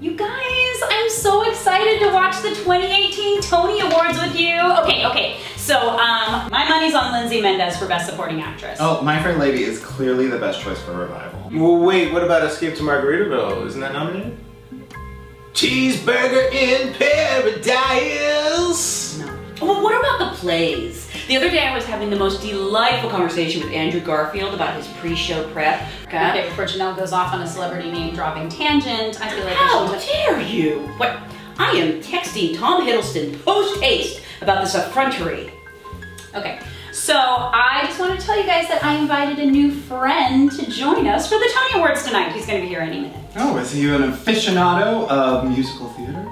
You guys, I'm so excited to watch the 2018 Tony Awards with you. Okay. So, my money's on Lindsay Mendez for Best Supporting Actress. Oh, My Fair Lady is clearly the best choice for Revival. Well, wait, what about Escape to Margaritaville? Isn't that nominated? Cheeseburger in Paradise! No. Well, what about the plays? The other day I was having the most delightful conversation with Andrew Garfield about his pre-show prep. Okay, before Janelle goes off on a celebrity name-dropping tangent, I feel like How dare you? What? I am texting Tom Hiddleston post-haste about this effrontery. Okay, so I just want to tell you guys that I invited a new friend to join us for the Tony Awards tonight. He's going to be here any minute. Oh, is he an aficionado of musical theater?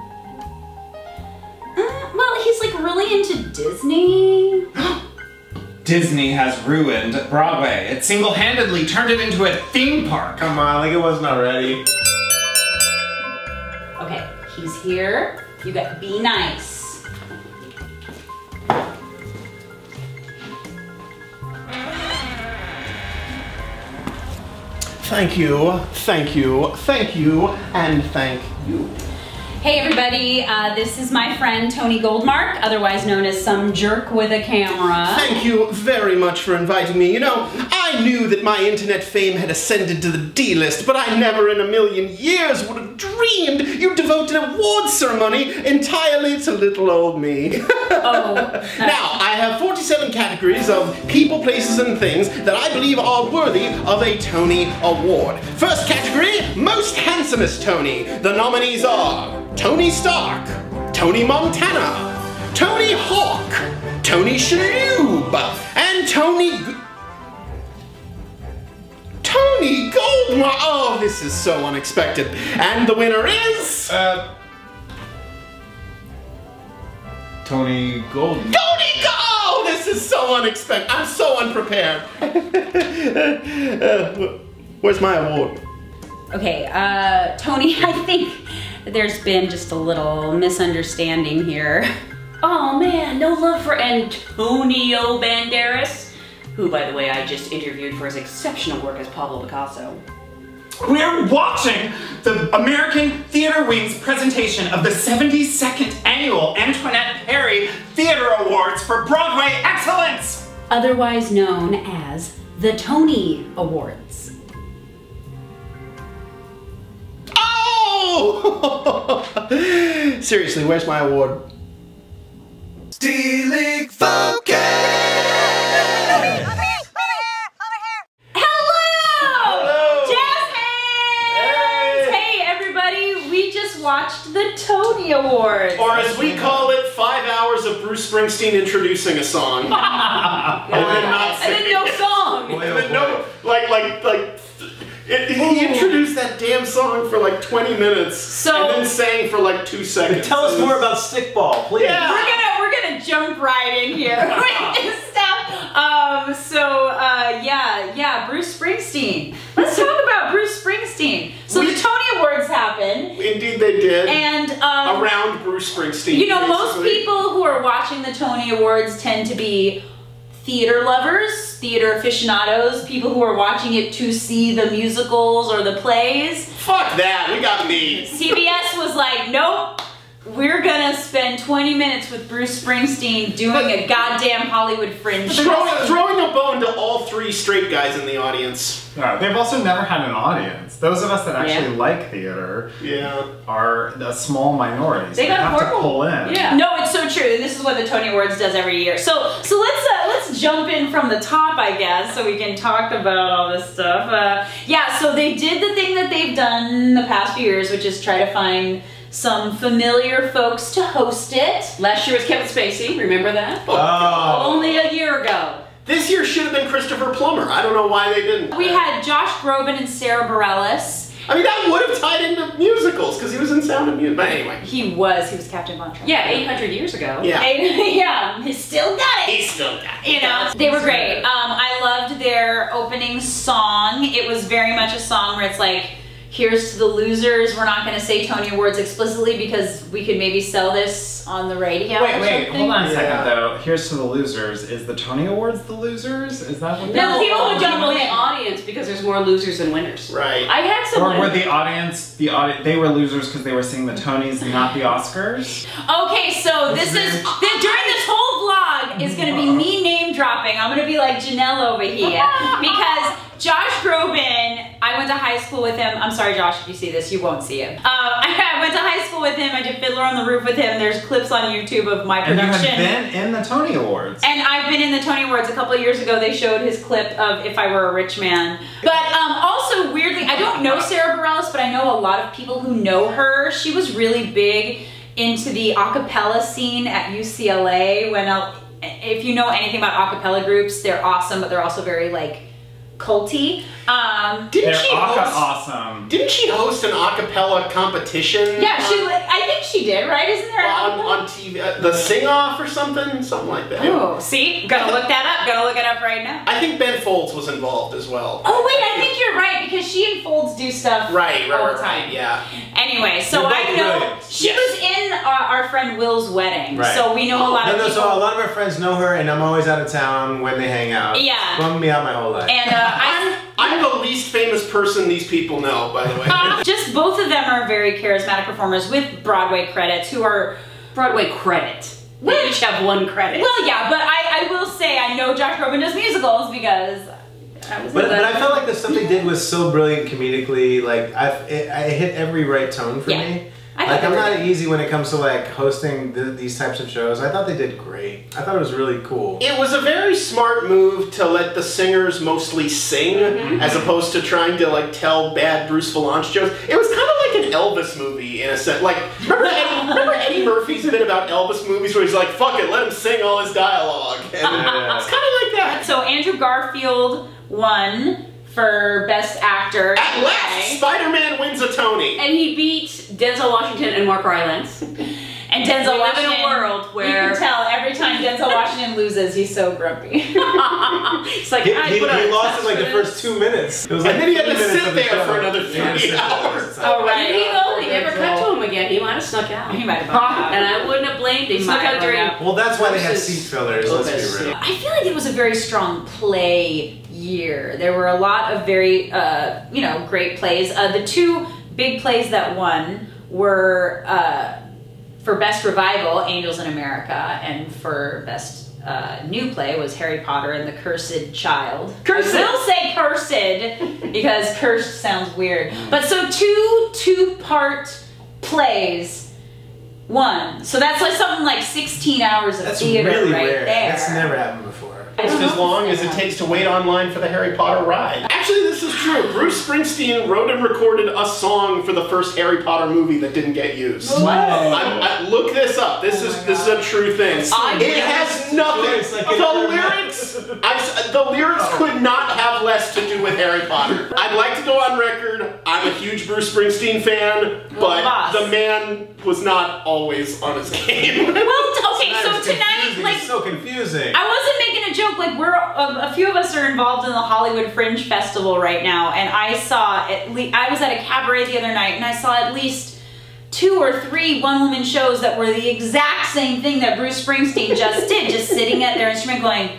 Well, he's like really into Disney. Disney has ruined Broadway. It single-handedly turned it into a theme park. Come on, like it wasn't already. Okay, he's here. You got be nice. Thank you, and thank you. Hey everybody, this is my friend Tony Goldmark, otherwise known as some jerk with a camera. Thank you very much for inviting me. You know, I knew that my internet fame had ascended to the D-list, but I never in a million years would have dreamed you'd devote an awards ceremony entirely to little old me. Now, I have 47 categories of people, places, and things that I believe are worthy of a Tony Award. First category, Most Handsomest Tony. The nominees are Tony Stark, Tony Montana, Tony Hawk, Tony Shalhoub, and Tony Goldmark. Oh, this is so unexpected. And the winner is... Tony Gold. Oh, this is so unexpected. I'm so unprepared. Where's my award? Okay, Tony, I think there's been just a little misunderstanding here. Oh man, no love for Antonio Banderas, who, by the way, I just interviewed for his exceptional work as Pablo Picasso. We're watching the American Theater Wing's presentation of the 72nd Annual Antoinette Perry Theater Awards for Broadway Excellence! Otherwise known as the Tony Awards. Oh! Seriously, where's my award? Stealing focus! Watched the Tony Awards. Or as we call it, 5 hours of Bruce Springsteen introducing a song. And then not singing. And then no song. And then no, he introduced that damn song for like 20 minutes and then sang for like 2 seconds. Tell us more about Stickball, please. Yeah. We're gonna jump right in here. Bruce Springsteen. Let's talk about Bruce Springsteen. So the Tony Awards happened. Indeed they did. And around Bruce Springsteen. You know, most people who are watching the Tony Awards tend to be theater lovers, theater aficionados, people who are watching it to see the musicals or the plays. Fuck that, we got me. CBS was like, nope. We're gonna spend 20 minutes with Bruce Springsteen doing a goddamn Hollywood Fringe show. Throwing a bone to all 3 straight guys in the audience. Yeah, they've also never had an audience. Those of us that actually like theater are a small minority. So they have to pull in. Yeah. No, it's so true. This is what the Tony Awards does every year. So let's jump in from the top, I guess, so we can talk about all this stuff. So they did the thing that they've done the past few years, which is try to find some familiar folks to host it. Last year was Kevin Spacey, remember that? Oh. Only a year ago. This year should have been Christopher Plummer. I don't know why they didn't. We had Josh Groban and Sarah Bareilles. I mean, that would have tied into musicals because he was in Sound of Music. But anyway. He was Captain Von Trapp. Yeah, 800 years ago. Yeah. He still got it. He still got it. You know, they were great. I loved their opening song. It was very much a song where it's like, Here's to the losers. We're not going to say Tony Awards explicitly because we could maybe sell this on the radio. Wait, hold on a second Yeah. though. Here's to the losers. Is the Tony Awards the losers? Is that what? No, the people who Oh, jump no. in the audience because there's more losers than winners. Right. I had Or someone. were the audience they were losers because they were seeing the Tonys and not the Oscars? Okay, so this is during this whole vlog is going to be me name dropping. I'm going to be like Janelle over here because Josh Groban, I went to high school with him. I'm sorry, Josh, if you see this, you won't see it. I went to high school with him. I did Fiddler on the Roof with him. There's clips on YouTube of my And you production. have been in the Tony Awards. And I've been in the Tony Awards. A couple of years ago, they showed his clip of If I Were a Rich Man. But also, weirdly, I don't know Sarah Bareilles, but I know a lot of people who know her. She was really big into the a cappella scene at UCLA. If you know anything about a cappella groups, they're awesome, but they're also very, like, culty. Didn't she host? awesome. Didn't she host an a cappella competition? Yeah, I think she did, right? Isn't there on TV, the Sing Off or something like that. Oh, see? Gotta look that up. Gotta look it up right now. I think Ben Folds was involved as well. Oh, wait, I think you're right, because she and Folds do stuff all the time. Yeah. Anyway, so You're both I know brilliant. she was in our friend Will's wedding, Right. so we know a lot of No, people. so a lot of my friends know her, and I'm always out of town when they hang out. Yeah. Bummed me out my whole life. And I'm the least famous person these people know, by the way. just both of them are very charismatic performers with Broadway credits who are. Broadway credit. They each have one credit. Well, yeah, but I will say I know Josh Groban does musicals because I was. But I felt like the stuff they did was so brilliant comedically. Like I hit every right tone for me. I thought Like they I'm were not good. easy when it comes to like hosting these types of shows. I thought they did great. I thought it was really cool. It was a very smart move to let the singers mostly sing, as opposed to trying to like tell bad Bruce Vilanch jokes. It was kind of like an Elvis movie in a sense. Like remember Eddie Murphy's bit about Elvis movies where he's like, "Fuck it, let him sing all his dialogue." And Yeah. it's kind of like that. So Andrew Garfield won for Best Actor. At last, Spider-Man wins a Tony. And he beat Denzel Washington and Mark Rylance. And Denzel We live in a Washington. world You where- can tell every time Denzel Washington loses, he's so grumpy. It's like, He lost in like the first 2 minutes. It was like And then he had to 3 minutes sit of the there show. for another He had to 3 sit there. hours. Oh, right. Did he though? He never cut to him again. He might have snuck out. He might have bumped out. And I wouldn't have blamed him. He snuck out during. Well, that's why they had Versus seat fillers. Let's Opus, be real. yeah. I feel like it was a very strong play year. There were a lot of very, great plays. The two big plays that won were for Best Revival, Angels in America, and for Best New Play was Harry Potter and the Cursed Child. Cursed! I will say cursed because cursed sounds weird. But so two-part plays won. So that's like something like 16 hours of That's theater really right rare. there. That's never happened before. Almost as long as it takes to wait online for the Harry Potter ride. Actually, this is true. Bruce Springsteen wrote and recorded a song for the first Harry Potter movie that didn't get used. Look this up. This is a true thing. It has nothing. It's like The lyrics could not have less to do with Harry Potter. I'd like to go on record. I'm a huge Bruce Springsteen fan, but boss. the man was not always on his game. Well, okay, so It's tonight, confusing. like, It's so confusing. I wasn't making a joke. Like, we're a few of us are involved in the Hollywood Fringe Festival right now, and I saw I was at a cabaret the other night, and I saw at least 2 or 3 one-woman shows that were the exact same thing that Bruce Springsteen just did, just sitting at their instrument going,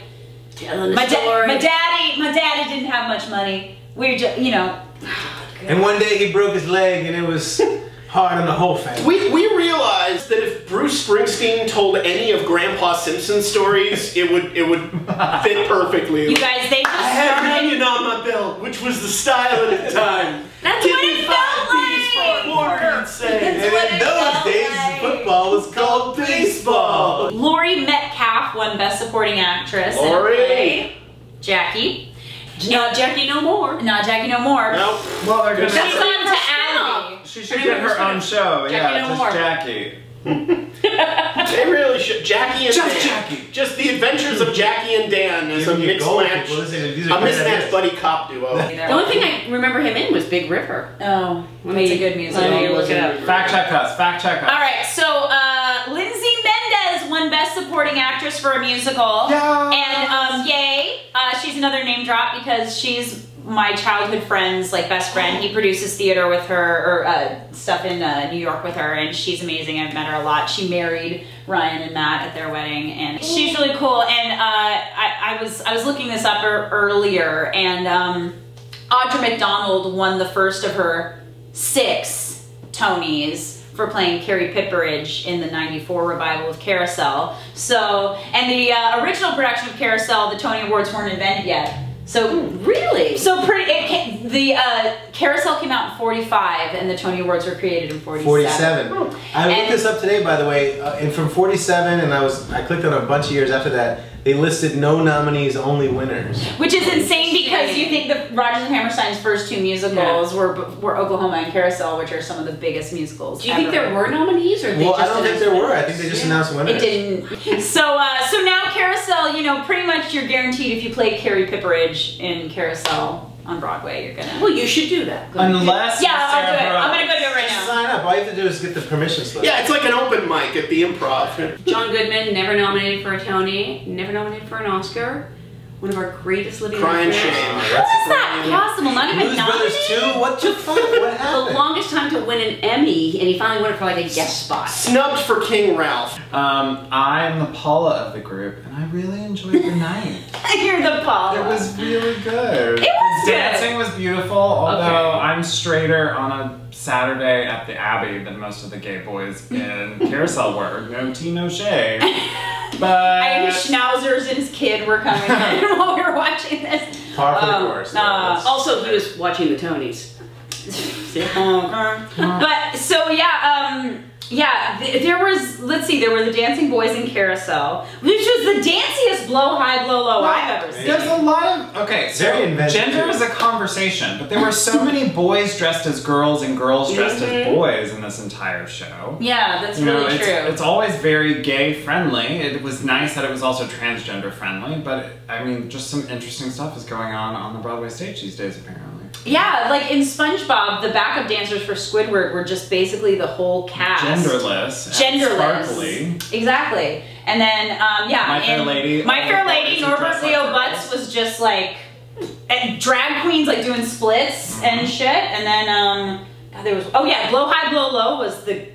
Telling the my story. daddy didn't have much money. We just, And one day he broke his leg, and it was hard on the whole family. We realized that if Bruce Springsteen told any of Grandpa Simpson's stories, it would fit perfectly. you guys, they just I had an started. onion on my belt, which was the style at the time. That's Give what me it 5 felt B's for a like. quarter, you'd say. And what in it those felt days, like. football was called baseball. Laurie Metcalf won Best Supporting Actress. in a Laurie. play. Jackie. Not Jackie no more. Not Jackie no more. Nope. Well, they're gonna. She's on to Abby. She should get her own show. Jackie no just more. Jackie. They really should. Jackie and Just Dan. Jackie. Just the adventures of Jackie and Dan as a Give me a mixed goal, match. people. Listen, these A are great mismatched ideas. buddy cop duo. The only thing I remember him in was Big River. Oh, it's a good musical. Let me look it up. Fact check us. Fact check us. All right, so Lindsay Mendez won Best Supporting Actress for a musical. Yes. And yay, she's another name drop because she's my childhood friend's like best friend. He produces theater with her, or stuff in New York with her, and she's amazing. I've met her a lot. She married Ryan and Matt at their wedding, and she's really cool. And I was looking this up earlier, and Audra McDonald won the first of her 6 Tonys for playing Carrie Pipperidge in the '94 revival of Carousel. So, and the original production of Carousel, the Tony Awards weren't invented yet. So really? So the Carousel came out in '45, and the Tony Awards were created in '47. 47. I looked this up today, by the way, and from '47, and I clicked on a bunch of years after that. They listed no nominees, only winners. Which is insane because you think that Rodgers and Hammerstein's first 2 musicals were Oklahoma and Carousel, which are some of the biggest musicals. Do you think there were nominees, or well, I don't think there were. I think they just announced winners. It didn't. So now Carousel, you know, pretty much you're guaranteed if you play Carrie Pipperidge in Carousel on Broadway, you're gonna. Well, you should do that. Unless I'll do it. I'm gonna go do it right now. Sign up. All you have to do is get the permission slip. Yeah, it's like an open mic at the Improv. John Goodman, never nominated for a Tony, never nominated for an Oscar. One of our greatest living Crying actors. shame. How is that possible? Not even Blues Brothers nominated? 2? What the fuck? What The happened? longest time to win an Emmy, and he finally won it for like a guest spot. Snubbed for King Ralph. I'm the Paula of the group, and I really enjoyed the night. You're the Paula. It was really good. It was The good. dancing was beautiful, although Okay. I'm straighter on a Saturday at the Abbey than most of the gay boys in Carousel were. No tea, no shade. But I his schnauzers and his kid were coming in while we were watching this. Par for the course. Also, he was watching the Tonys. But so there was, let's see, there were the Dancing Boys in Carousel, which was the danciest blow high, blow low I've ever seen. there's a lot of, okay, so Very inventive, gender too. is a conversation, but there were so many boys dressed as girls and girls dressed as boys in this entire show. Yeah, that's You know, really true. it's always very gay friendly. It was nice that it was also transgender friendly, but I mean, just some interesting stuff is going on the Broadway stage these days, apparently. Yeah, like in SpongeBob, the backup dancers for Squidward were just basically the whole cast. Genderless. And sparkly. Exactly. And then, My Fair Lady. My all Fair the Lady, boys who Norbert dress like Leo girls. Butts was just like, and drag queens like doing splits and shit. And then, there was, Blow High, Blow Low was the,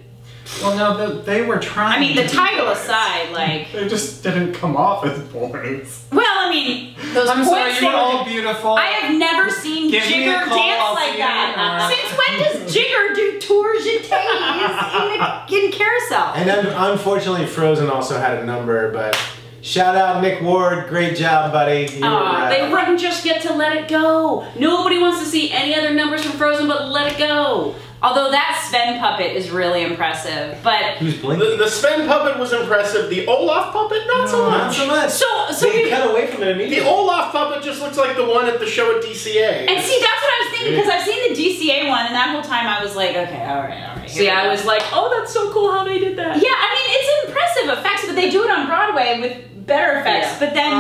Well, no, they were trying. I mean, the to be title boys. aside, like, They just didn't come off as boys. well, I mean, those I'm sorry, points you were they all were- beautiful. I have never seen Give me a Jigger call, dance I'll like see you that. anymore. Since when does Jigger do tours in Carousel? And then, unfortunately, Frozen also had a number, but shout out Nick Ward, great job, buddy. You were right. They wouldn't just get to Let It Go. Nobody wants to see any other numbers from Frozen but Let It Go. Although that Sven puppet is really impressive, but Who's blinking? The Sven puppet was impressive. The Olaf puppet, not so Not much. so much. so They we, cut away from it The immediately. Olaf puppet just looks like the one at the show at DCA. and see, that's what I was thinking, because I've seen the DCA one, and that whole time I was like, okay, all right. See, I was like, oh, that's so cool how they did that. Yeah, I mean, it's impressive effects, but they do it on Broadway with better effects. Yeah. But then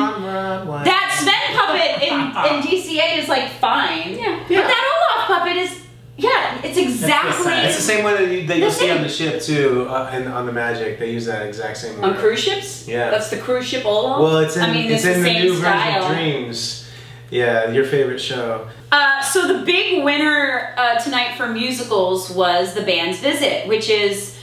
that Sven puppet in DCA is like fine. Yeah. But that Olaf puppet is, it's exactly. It's the same one that you'll The see same. on the ship too, and on the Magic. They use that exact same one. On cruise ships? Yeah. That's the cruise ship Olaf? Well, it's in, I mean, it's it's in the the same new version style. of Dreams. Yeah, your favorite show. So the big winner tonight for musicals was The Band's Visit, which is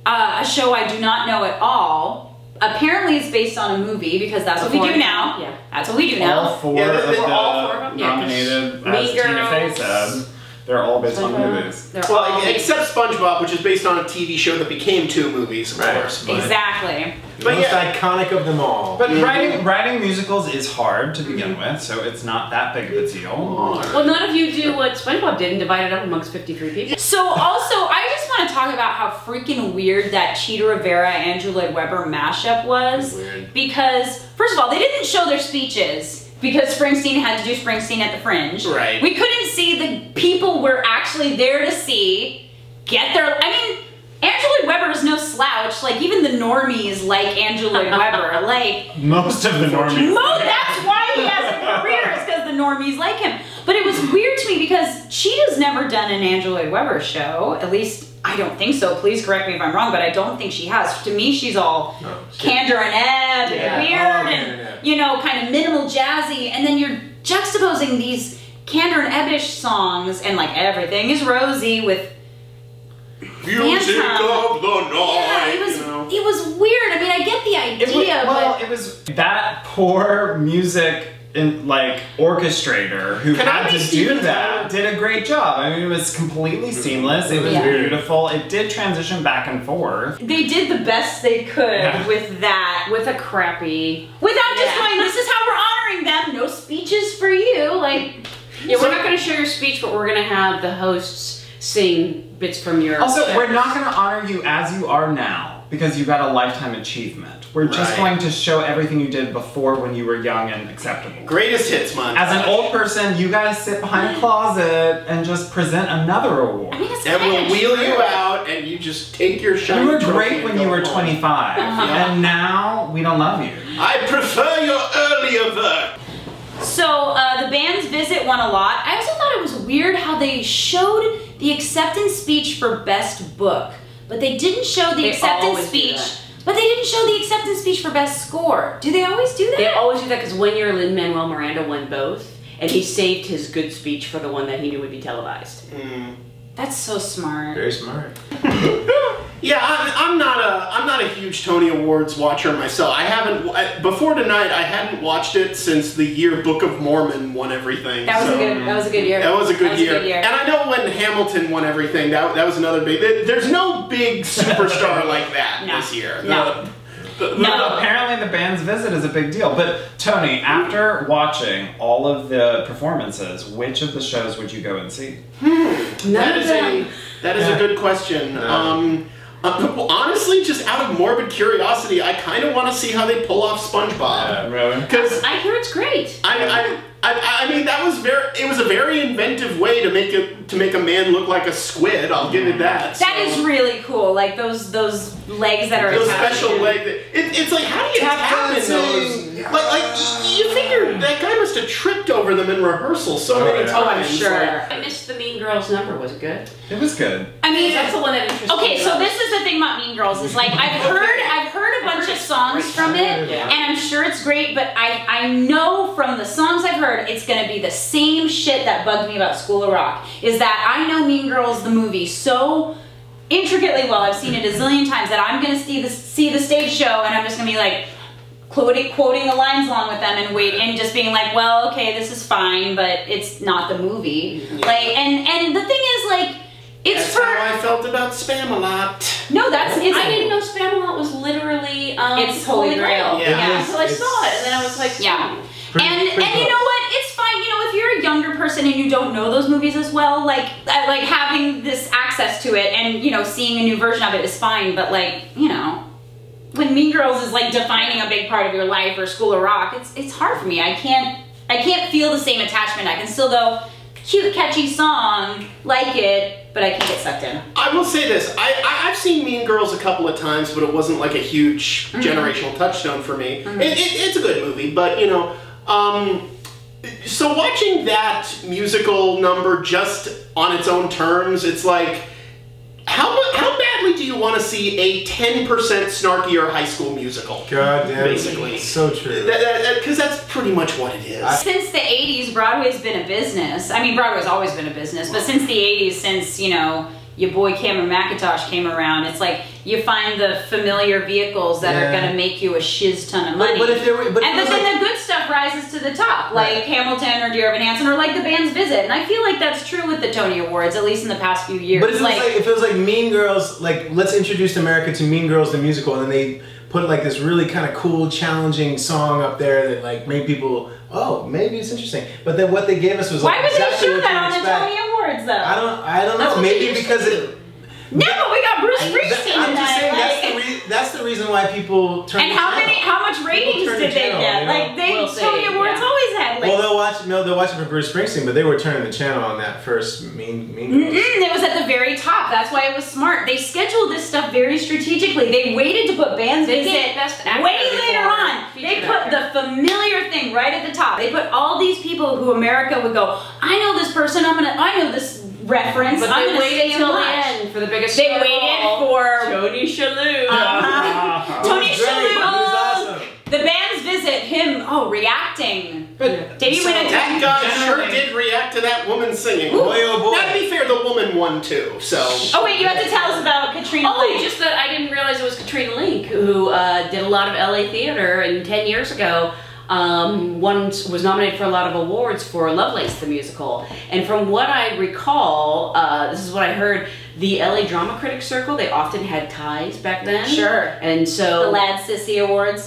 a show I do not know at all. Apparently it's based on a movie, because that's what we do now. Yeah. That's what we do now. All four Yeah, of they the were all four of them? Yeah, 'cause nominated, Mean as Tina Fey Girls, said, they're all based on SpongeBob. movies. They're Well, all except SpongeBob, which is based on a TV show that became 2 movies, of course. But exactly. the But most yeah. iconic of them all. But writing musicals is hard to begin with, so it's not that big of a deal. Well, none of you do what SpongeBob did and divide it up amongst 53 people. So also, I just want to talk about how freaking weird that Cheetah Rivera Andrew Lloyd Webber mashup was. Weird. Because first of all, they didn't show their speeches because Springsteen had to do Springsteen at the Fringe. Right. We couldn't see the people we're actually there to see get their. I mean, Andrew Lloyd Webber is no slouch. Like even the normies like Andrew Lloyd Webber. Like. Most of the normies. That's why he has a career, is because the normies like him. But it was weird to me because Cheetah's never done an Andrew Lloyd Webber show. At least, I don't think so. Please correct me if I'm wrong, but I don't think she has. To me, she's all Candor and Ebb and weird and, kind of minimal jazzy. And then you're juxtaposing these Kander and Ebbish songs and like Everything Is Rosy with Music of the night. Yeah, it was weird. I mean, I get the idea, but it was that poor music orchestrator who had to do that did a great job. I mean, it was completely seamless. It was beautiful. It did transition back and forth. They did the best they could with that, with a crappy, without just going, this is how we're honoring them. No speeches for you. Like, yeah, we're not going to show your speech, but we're going to have the hosts sing bits from your. Also, we're not going to honor you as you are now because you got a lifetime achievement. We're just going to show everything you did before when you were young and acceptable. Greatest hits month. As an old person, you guys sit behind a closet and just present another award. I mean, it's And we'll wheel you out and you just take your shiny You were trophy great and when go you were home. 25, and now we don't love you. I prefer your earlier work. So the band's visit won a lot. I also thought it was weird how they showed the acceptance speech for Best Book, but they didn't show the acceptance speech. But they didn't show the acceptance speech for Best Score. Do they always do that? They always do that because one year Lin-Manuel Miranda won both, and he saved his good speech for the one that he knew would be televised. That's so smart. Very smart. Yeah, I'm not a huge Tony Awards watcher myself. I haven't before tonight. I hadn't watched it since the year Book of Mormon won everything. That was a good year. That was a good year. And I know when Hamilton won everything, that was another big. There's no big superstar like that this year. No. Apparently the band's visit is a big deal. But Tony, after watching all of the performances, which of the shows would you go and see? That is a good question. Honestly, just out of morbid curiosity, I kind of want to see how they pull off SpongeBob. Really? Because I hear it's great. I mean, it was a very inventive way to make a man look like a squid. I'll give it that. That is really cool. Like those legs that are those attached. special legs. It's like, how do you tap in those? Like you figure that guy must have tripped over them in rehearsal so many times. Oh, I'm sure. I missed the Mean Girls number. Was it good? It was good. I mean, That's the one that interests me. okay, so this is the thing about Mean Girls is like I've heard a bunch of songs from it, and I'm sure it's great. But I know from the songs I've heard, it's gonna be the same shit that bugged me about School of Rock. Is that I know Mean Girls the movie so intricately well. I've seen it a zillion times that I'm gonna see the stage show, and I'm just gonna be like quoting the lines along with them and wait and just being like, well, okay, this is fine, but it's not the movie. Like, and the thing is like. That's how I felt about Spam-A-Lot. No, I didn't know Spam-A-Lot was literally it's Holy Grail. Yeah. Until I saw it, and then I was like, yeah. And you know what? It's fine. You know, if you're a younger person and you don't know those movies as well, like having this access to it and you know seeing a new version of it is fine. But like you know, when Mean Girls is like defining a big part of your life or School of Rock, it's hard for me. I can't feel the same attachment. I can still go cute, catchy song, like it, but I can't get sucked in. I will say this, I've seen Mean Girls a couple of times, but it wasn't like a huge generational touchstone for me. It's a good movie, but you know, so watching that musical number just on its own terms, it's like, how badly do you want to see a 10% snarkier High School Musical? God damn. Basically. So true. Because that's pretty much what it is. Since the 80s, Broadway's been a business. I mean, Broadway's always been a business, but since the 80s, since, you know, your boy Cameron McIntosh came around, it's like you find the familiar vehicles that are going to make you a shiz ton of money. But then the good stuff rises to the top, like Hamilton or Dear Evan Hansen or like the band's visit. And I feel like that's true with the Tony Awards, at least in the past few years. But it feels like Mean Girls, like let's introduce America to Mean Girls the musical, and then they put like this really kind of cool, challenging song up there that like made people, oh, maybe it's interesting. But then what they gave us was like exactly what you would expect. Why would they show that on the Tony Awards though? I don't know. Maybe because it. No, but we got Bruce Springsteen. I'm just saying that's the reason why people turn. And how much ratings did they get? Like Tony Awards always had. Like, well, they'll watch it for Bruce Springsteen, but they were turning the channel on that first Mean Girls. It was at the very top. That's why it was smart. They scheduled this stuff very strategically. They waited to put bands visit way later on. They put the familiar thing right at the top. They put all these people who America would go, I know this person. I know this reference. But I'm they waited until the end for the biggest. They waited for Tony Shalhoub. Tony Shalhoub. Awesome. The band's visit. Him reacting. But did he win a That guy sure did react to after that woman singing. Boy, oh boy. Now, to be fair, the woman won too, so. Oh wait, you have to tell us about Katrina Oh, Link. just that I didn't realize it was Katrina Link who did a lot of LA theater, and 10 years ago, was nominated for a lot of awards for Lovelace the musical. And from what I recall, this is what I heard, the LA Drama Critics Circle, they often had ties back then. Sure. And so The Lad Sissy Awards.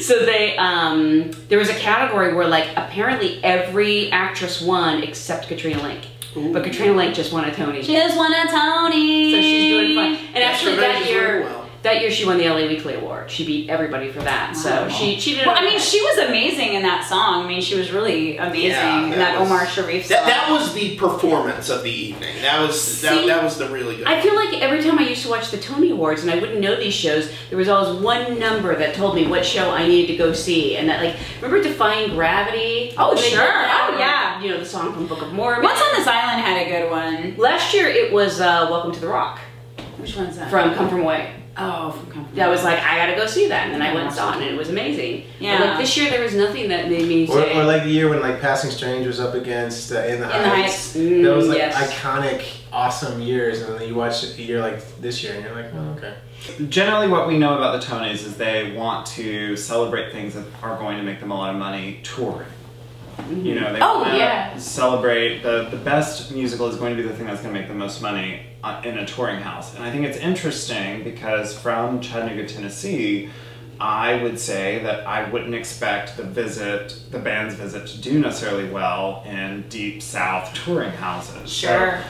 so they there was a category where like apparently every actress won except Katrina Link. Ooh. But Katrina Link just won a Tony. She just won a Tony. So she's doing fine. And That's actually revenge very well. that year she won the LA Weekly Award. She beat everybody for that. So Wow. she did. Well, I okay. mean, she was amazing in that song. I mean, she was really amazing Yeah, in that that was- Omar Sharif song. That was the performance of the evening. That was that was the really good. I feel like every time I used to watch the Tony Awards and I wouldn't know these shows, there was always one number that told me what show I needed to go see. And that, like, remember Defying Gravity? Oh, When they did sure. that? Oh, yeah. You know, the song from Book of Mormon. Once on This Island had a good one. Last year it was Welcome to the Rock Which one's that? from Come From Away. Oh, from Comfort. That was like, I gotta go see that. And then I went and saw it and it was amazing. Yeah. But like this year there was nothing that made me say. Or like the year when like Passing Strange was up against In the Heights. Heights. That was like Yes. iconic, awesome years, and then you watch a year like this year, and you're like, oh, okay. Generally, what we know about the Tonys is they want to celebrate things that are going to make them a lot of money touring. You know, they Oh, want to yeah. celebrate the best musical is going to be the thing that's going to make the most money in a touring house. And I think it's interesting because from Chattanooga, Tennessee, I would say that I wouldn't expect the band's visit to do necessarily well in deep South touring houses. Sure. So,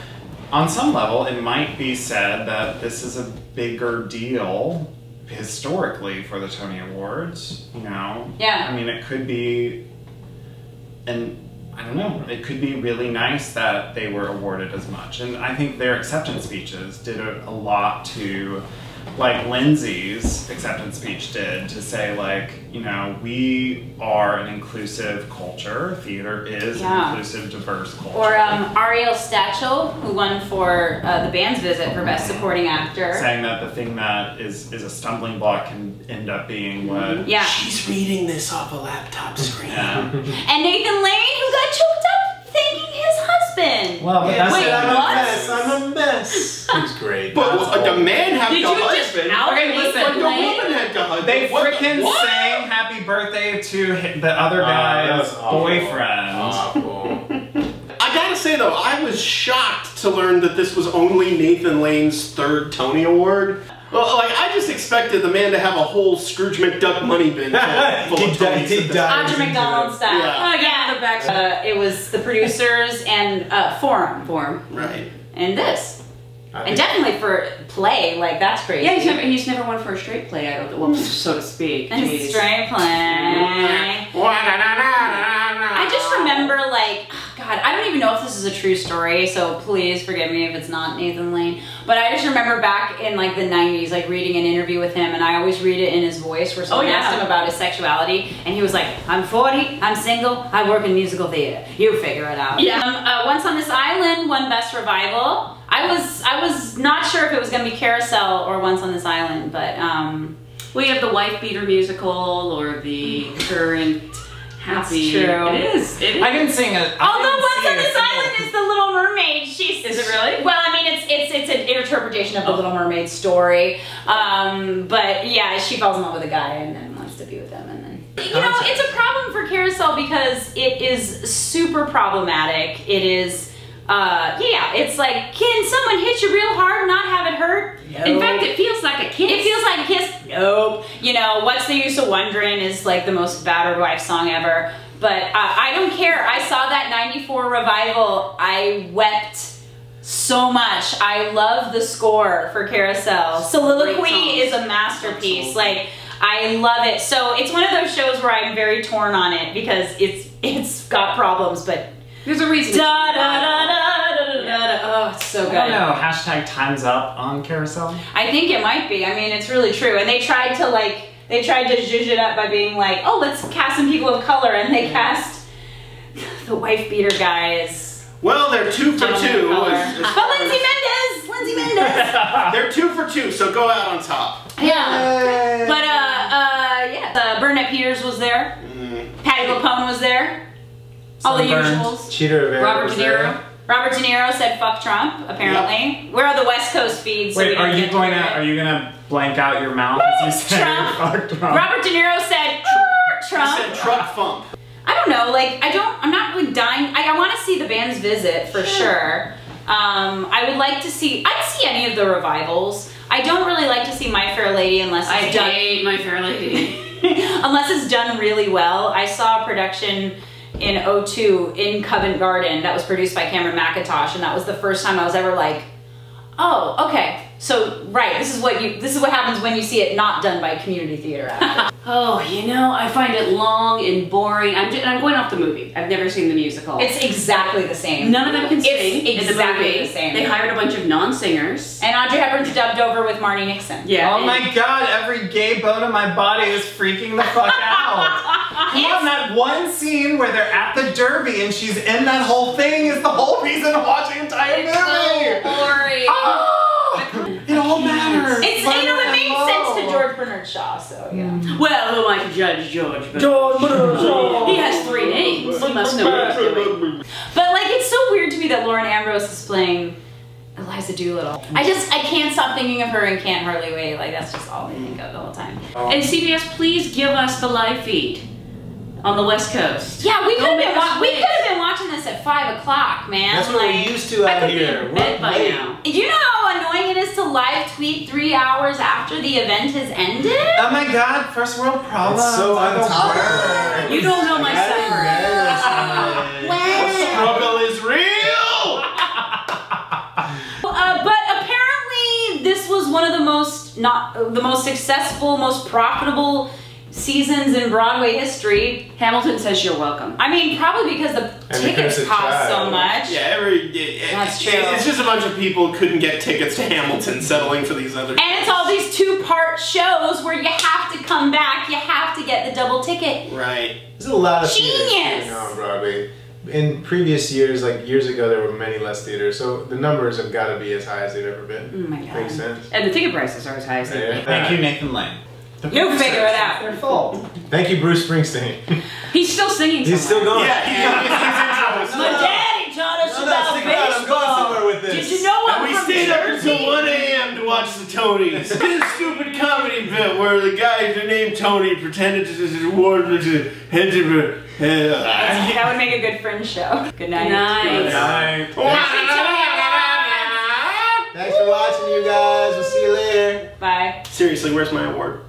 on some level, it might be said that this is a bigger deal historically for the Tony Awards, you know? Yeah. I mean, it could be, and I don't know, it could be really nice that they were awarded as much. And I think their acceptance speeches did a lot to, like Lindsay's acceptance speech did, to say like, you know, we are an inclusive culture. Theater is an Yeah. inclusive, diverse culture. Or Ariel Stachel, who won for the band's visit for Best Supporting Actor. saying that the thing that is a stumbling block can end up being what. Yeah. She's reading this off a laptop screen. Yeah. And Nathan Lane, who got choked up thanking his husband. Well, but Yeah, that's Wait, it. I'm what? a mess. I'm a mess. He's great. But That's the man had Did the you just husband. out Okay, Nathan listen, But the Lane? woman had the husband. They What the- freaking what? sang happy birthday to the other that guy's was awful. boyfriend. Awful. I gotta say though, I was shocked to learn that this was only Nathan Lane's third Tony Award. Well, like I just expected the man to have a whole Scrooge McDuck money bin full He of died- Tonys. he at this died. point. Audra McDonald style. Yeah. Oh, yeah. The back. It was the producers and Forum. Right. And this. I And think- definitely for play, like that's crazy. Yeah, he's never won for a straight play, I don't well, so to speak. And Jeez. straight play. I just remember, like, God, I don't even know if this is a true story, so please forgive me if it's not Nathan Lane. But I just remember back in, like, the 90s, like, reading an interview with him, and I always read it in his voice where someone Oh, yeah. asked him about his sexuality, and he was like, I'm 40, I'm single, I work in musical theater. You figure it out. Yeah. Once on This Island won Best Revival. I was not sure if it was going to be Carousel or Once on This Island, but, We have the Wife Beater musical or the current happy. That's true. It is. It is. I didn't sing it. although Once on This Island is the Little Mermaid. She's Is it really? Well, I mean, it's an interpretation of the Little Mermaid story. But yeah, she falls in love with a guy and then wants to be with him, and then you know, it's a problem for Carousel because it is super problematic. It is. Yeah, it's like, can someone hit you real hard and not have it hurt? In fact, it feels like a kiss. It feels like a kiss. Nope. You know, What's the Use of Wondering is like the most battered wife song ever. But I don't care. I saw that 94 revival. I wept so much. I love the score for Carousel. Soliloquy Great songs. is a masterpiece. Like, I love it. So it's one of those shows where I'm very torn on it because it's got problems, but There's a reason. da da da da da da da. Oh, it's so I good. don't know. Hashtag time's up on Carousel. I think it might be. I mean, it's really true. And they tried to zhuzh it up by being like, oh, let's cast some people of color, and they cast the wife beater guys. Well, they're 2 for 2. Gentlemen of color. as But far Lindsay as- Mendez! They're 2 for 2, so go out on top. Yeah. But, yeah. Burnett Peters was there. Patti LuPone was there. All the Sunburned. usuals. Cheater Rivera. Robert was De there. Niro. Robert De Niro said fuck Trump, apparently. Where are the West Coast feeds? So Wait, we don't are you get to going to? hear it? Are you gonna blank out your mouth as you say Trump. fuck Trump? Robert De Niro said Trump. Said truck fump. I don't know, like, I'm not really dying. I want to see the band's visit for sure. I would like to see, I'd see any of the revivals. I don't really like to see My Fair Lady unless I it's done. hate My Fair Lady. Unless it's done really well. I saw a production in '02 in Covent Garden that was produced by Cameron McIntosh, and that was the first time I was ever like, oh, okay. So, right, this is what happens when you see it not done by community theater actors. Oh, you know, I find it long and boring. I'm going off the movie. I've never seen the musical. It's exactly the same. None of them can sing It's in the exactly movie. the same. They hired a bunch of non-singers. And Audrey Hepburn's dubbed over with Marnie Nixon. Yeah. Oh my god, every gay bone in my body is freaking the fuck out. Come on, that one scene where they're at the Derby and she's in that whole thing is the whole reason I'm watching the entire movie. So boring. Oh, it all matters. It's, you know, it made sense to George Bernard Shaw, so yeah. Well, who am I to judge George? But he has 3 names. He must know what he's doing. But like, it's so weird to me that Lauren Ambrose is playing Eliza Doolittle. I can't stop thinking of her and Can't Hardly Wait. Like, that's just all I think of the whole time. And CBS, please give us the live feed on the West Coast. Yeah, we could Don't make us have wait. been watching this at 5 o'clock, man. That's what like, we're used to I out could be here. in bed We're by late. now. you know how annoying it is to live tweet 3 hours after the event has ended? Oh my god, first world problems. It's so I don't untolerable. work. You don't know my suffering. Struggle is real! But apparently this was one of the most successful, most profitable seasons in Broadway history. Hamilton says you're welcome. I mean, probably because the And tickets because of cost so child. much. Yeah, That's true. It's just a bunch of people who couldn't get tickets to Hamilton settling for these other. And it's all these 2-part shows where you have to come back, you have to get the double ticket. Right. There's a lot of Genius! theaters going on Broadway. In previous years, like years ago, there were many less theaters, so the numbers have got to be as high as they've ever been. Oh my God. Makes sense. And the ticket prices are as high as they Yeah. be. Thank you, Nathan Lane. You figure it out. They're full. Thank you, Bruce Springsteen. He's still singing He's still somewhere. going. Yeah, he's My daddy taught us about stick around. I'm going baseball. somewhere with this. Did you know what? And we stayed up until 1 a.m. to watch the Tonys. Did a stupid comedy bit where the guy named Tony pretended to award me to head to That would make a good Fringe show. Good night. Nice. Thanks for watching, you guys. We'll see you later. Bye. Seriously, where's my award?